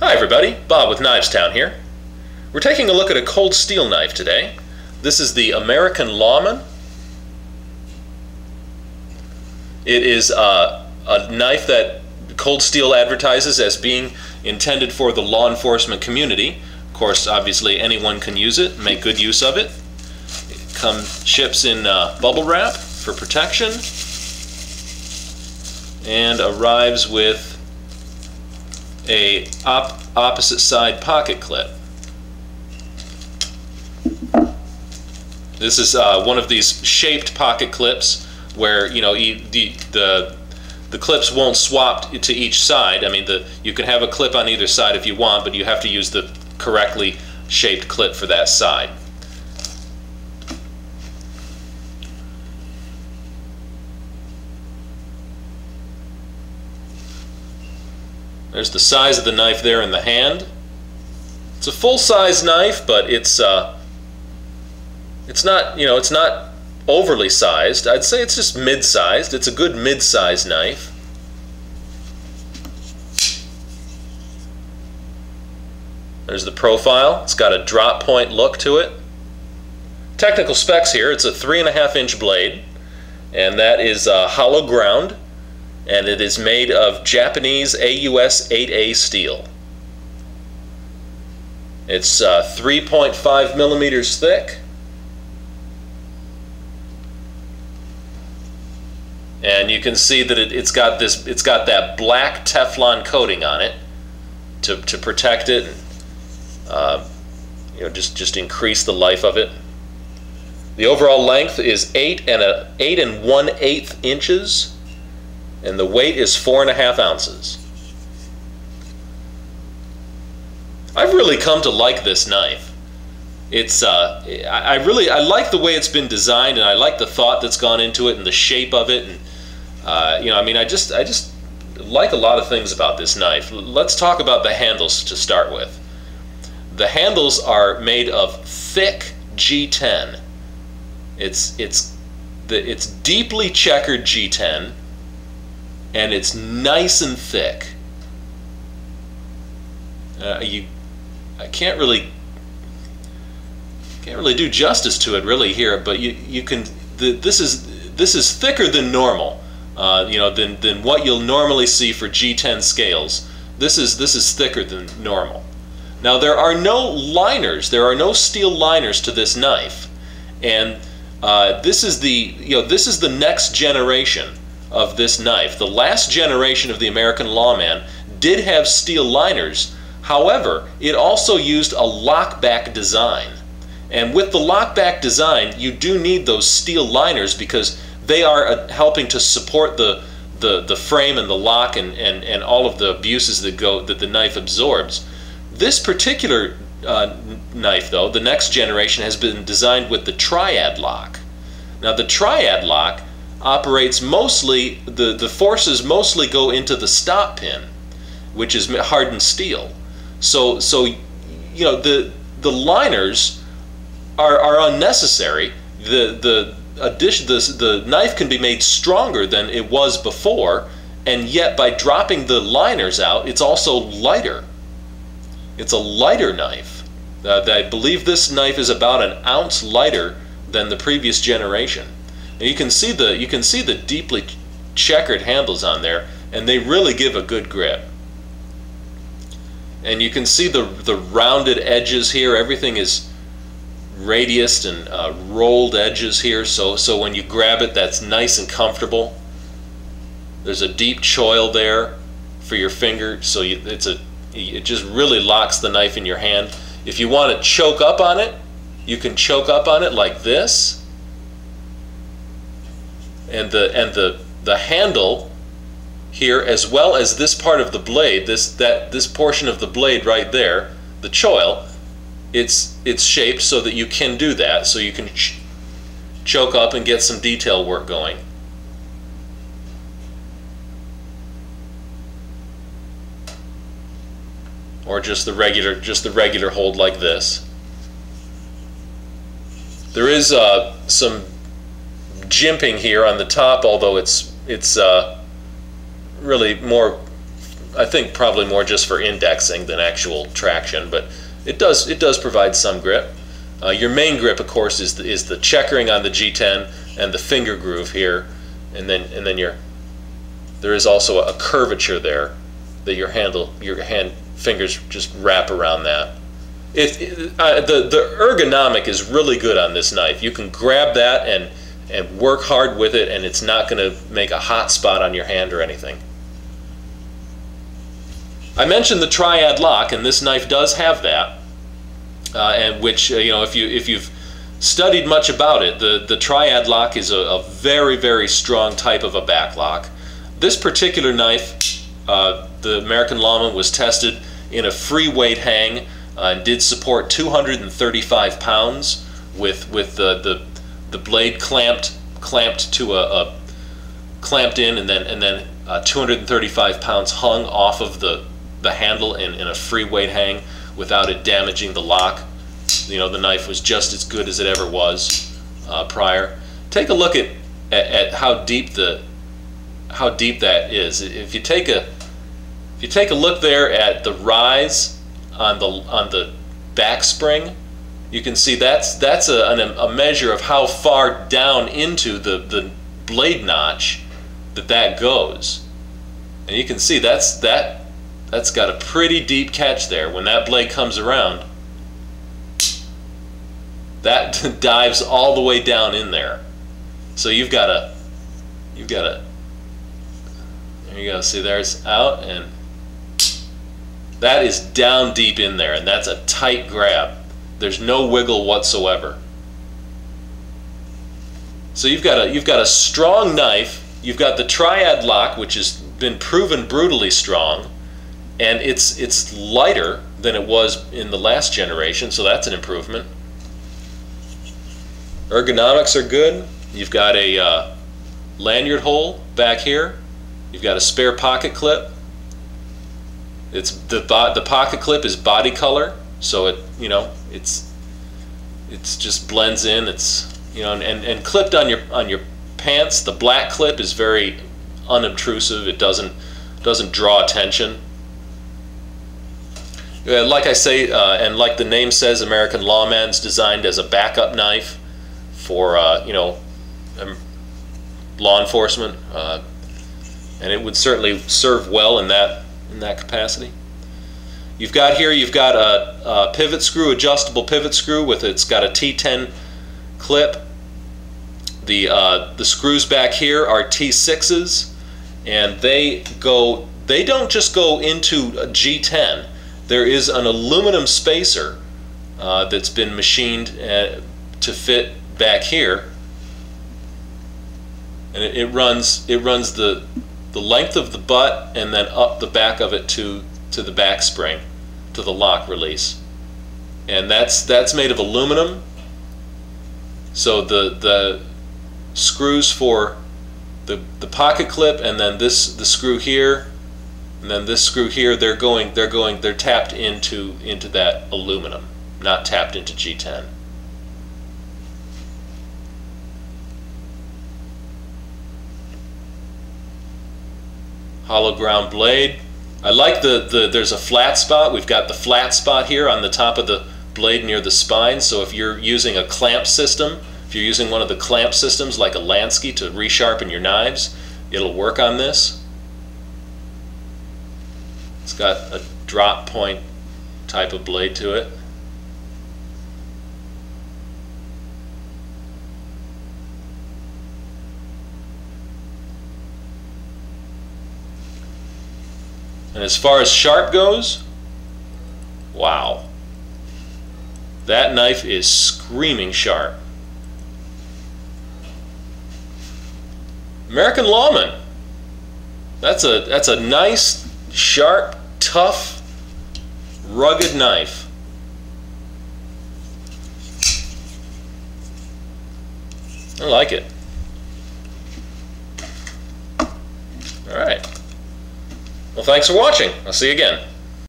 Hi everybody, Bob with Knives Town here. We're taking a look at a cold steel knife today. This is the American Lawman. It is a knife that Cold Steel advertises as being intended for the law enforcement community. Of course, obviously anyone can use it, make good use of it. It ships in bubble wrap for protection and arrives with a opposite side pocket clip. This is one of these shaped pocket clips where the clips won't swap to each side. I mean, you can have a clip on either side if you want, but you have to use the correctly shaped clip for that side. There's the size of the knife there in the hand. It's a full-size knife, but it's not, it's not overly sized. I'd say it's just mid-sized. It's a good mid-sized knife. There's the profile. It's got a drop point look to it. Technical specs here: it's a 3.5-inch blade, and that is hollow ground. And it is made of Japanese AUS 8A steel. It's 3.5 millimeters thick, and you can see that it's got that black Teflon coating on it to protect it, and, just increase the life of it. The overall length is 8 1/8 inches. And the weight is 4.5 ounces. I've really come to like this knife. It's I like the way it's been designed, and I like the thought that's gone into it and the shape of it, and I just like a lot of things about this knife. Let's talk about the handles to start with. The handles are made of thick G10. It's deeply checkered G10. And it's nice and thick. I can't really do justice to it really here, but this is thicker than normal. Than what you'll normally see for G10 scales. This is thicker than normal. Now there are no liners. There are no steel liners to this knife, and this is the next generation of this knife. The last generation of the American Lawman did have steel liners. However, it also used a lockback design. And with the lockback design, you do need those steel liners because they are helping to support the frame and the lock and all of the abuses that the knife absorbs. This particular knife, though, the next generation, has been designed with the triad lock. Now the triad lock operates mostly, the forces mostly go into the stop pin, which is hardened steel. So the liners are unnecessary. The knife can be made stronger than it was before, and yet by dropping the liners out, it's also lighter. It's a lighter knife. I believe this knife is about 1 ounce lighter than the previous generation. And you can see the deeply checkered handles on there, and they really give a good grip. And you can see the rounded edges here. Everything is radiused and rolled edges here, so when you grab it, that's nice and comfortable. There's a deep choil there for your finger, so it just really locks the knife in your hand. If you want to choke up on it, you can choke up on it like this. And the handle here, as well as this part of the blade, this portion of the blade right there, the choil, it's shaped so that you can do that, so you can choke up and get some detail work going. Or just the regular hold like this. There is some jimping here on the top, although it's really more I think probably more just for indexing than actual traction, but it does provide some grip. Your main grip, of course, is the checkering on the G10 and the finger groove here, and then there is also a curvature there that your hand fingers just wrap around that. The ergonomic is really good on this knife. You can grab that and work hard with it, and it's not going to make a hot spot on your hand or anything. I mentioned the triad lock, and this knife does have that, and which if you've studied much about it, the triad lock is a very, very strong type of a back lock. This particular knife, the American Lawman, was tested in a free weight hang and did support 235 pounds with the blade clamped to clamped in, and then 235 pounds hung off of the handle in a free weight hang without it damaging the lock. The knife was just as good as it ever was prior. Take a look at how deep that is. If you take a look there at the rise on the back spring, you can see that's a measure of how far down into the blade notch that goes, and you can see that's got a pretty deep catch there. When that blade comes around, that dives all the way down in there. So you've got to there you go. See, there's out, and that is down deep in there, and that's a tight grab. There's no wiggle whatsoever. So you've got a strong knife. You've got the triad lock, which has been proven brutally strong, and it's lighter than it was in the last generation, so that's an improvement. Ergonomics are good. You've got a lanyard hole back here. You've got a spare pocket clip. The pocket clip is body color, so it just blends in. It's and clipped on your pants. The black clip is very unobtrusive. It doesn't draw attention. Like I say, and like the name says, American Lawman's designed as a backup knife for law enforcement, and it would certainly serve well in that capacity. You've got a pivot screw, adjustable pivot screw it's got a T10 clip. The screws back here are T6s, and they don't just go into a G10. There is an aluminum spacer that's been machined to fit back here, and it runs the length of the butt and then up the back of it to the back spring, to the lock release, and that's made of aluminum. So the screws for the pocket clip, and then the screw here, and then this screw here, they're tapped into that aluminum, not tapped into G10. Hollow ground blade. I like there's a flat spot. We've got the flat spot here on the top of the blade near the spine, so if you're using a clamp system, if you're using one of the clamp systems like a Lansky to resharpen your knives, it'll work on this. It's got a drop point type of blade to it. And as far as sharp goes, wow, that knife is screaming sharp. American Lawman. That's a nice, sharp, tough, rugged knife. I like it. All right. Well, thanks for watching. I'll see you again.